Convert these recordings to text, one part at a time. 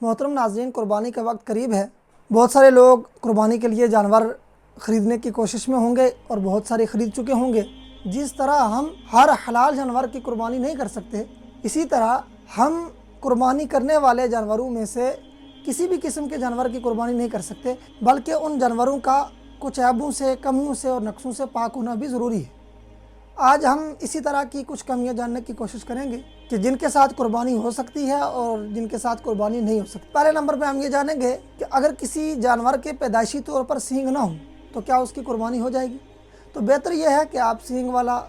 محترم ناظرین، قربانی کا وقت قریب ہے۔ بہت سارے لوگ قربانی کے لیے جانور خریدنے کی کوشش میں ہوں گے اور بہت سارے خرید چکے ہوں گے۔ جس طرح ہم ہر حلال جانور کی قربانی نہیں کر سکتے، اسی طرح ہم قربانی کرنے والے جانوروں میں سے کسی بھی قسم کے جانور کی قربانی نہیں کر سکتے، بلکہ ان جانوروں کا کچھ عیبوں سے، کمیوں سے اور نقصوں سے پاک ہونا بھی ضروری ہے۔ آج ہم اسی طرح کی کچھ کمیاں جاننے کی کوشش کریں گے کہ جن کے ساتھ قربانی ہو سکتی ہے اور جن کے ساتھ قربانی نہیں ہو سکتی۔ پہلے نمبر پہ ہم یہ جانیں گے کہ اگر کسی جانور کے پیدائشی طور پر سینگ نہ ہوں تو کیا اس کی قربانی ہو جائے گی؟ تو بہتر یہ ہے کہ آپ سینگ والا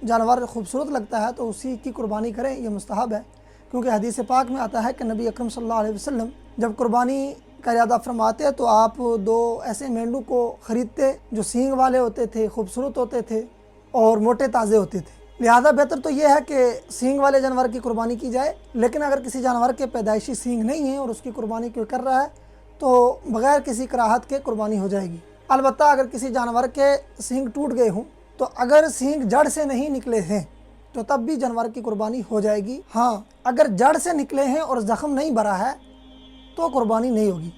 جانور خوبصورت لگتا ہے تو اسی کی قربانی کریں، یہ مستحب ہے، کیونکہ حدیث پاک میں آتا ہے کہ نبی اکرم صلی اللہ علیہ وسلم جب قربانی کا ارادہ فرماتے تو آپ 2 ایسے مینڈوں کو خریدتے جو سینگ والے ہوتے تھے، خوبصورت ہوتے تھے اور موٹے تازے ہوتے تھے۔ لہذا بہتر تو یہ ہے کہ سینگ والے جانور کی قربانی کی جائے، لیکن اگر کسی جانور کے پیدائشی سینگ نہیں ہیں اور اس کی قربانی کوئی کر رہا ہے تو بغیر کسی کراہت کے قربانی ہو جائے گی۔ البتہ اگر کسی جانور کے سینگ ٹوٹ گئے ہوں تو اگر سینگ جڑ سے نہیں نکلے ہیں تو تب بھی جانور کی قربانی ہو جائے گی۔ ہاں، اگر جڑ سے نکلے ہیں اور زخم نہیں بھرا ہے تو قربانی نہیں ہوگی،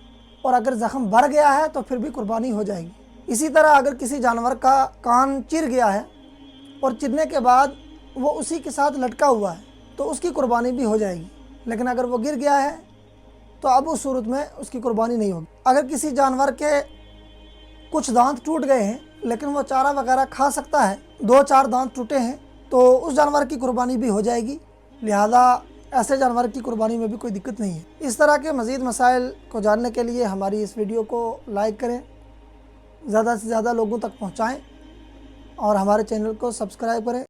اور اگر زخم بھر گیا ہے تو پھر بھی قربانی ہو جائے گی۔ اسی طرح اگر کسی جانور کا کان چر گیا ہے اور چرنے کے بعد وہ اسی کے ساتھ لٹکا ہوا ہے تو اس کی قربانی بھی ہو جائے گی، لیکن اگر وہ گر گیا ہے تو اب اس صورت میں اس کی قربانی نہیں ہوگی۔ اگر کسی جانور کے کچھ دانت ٹوٹ گئے ہیں لیکن وہ چارہ وغیرہ کھا سکتا ہے، 2-4 دانت ٹوٹے ہیں، تو اس جانور کی قربانی بھی ہو جائے گی، لہذا ایسے جانور کی قربانی میں بھی کوئی دقت نہیں ہے۔ اس طرح کے مزید مسائل کو جاننے کے لیے ہماری اس ویڈیو کو لائک کریں، زیادہ سے زیادہ لوگوں تک پہنچائیں اور ہمارے چینل کو سبسکرائب کریں۔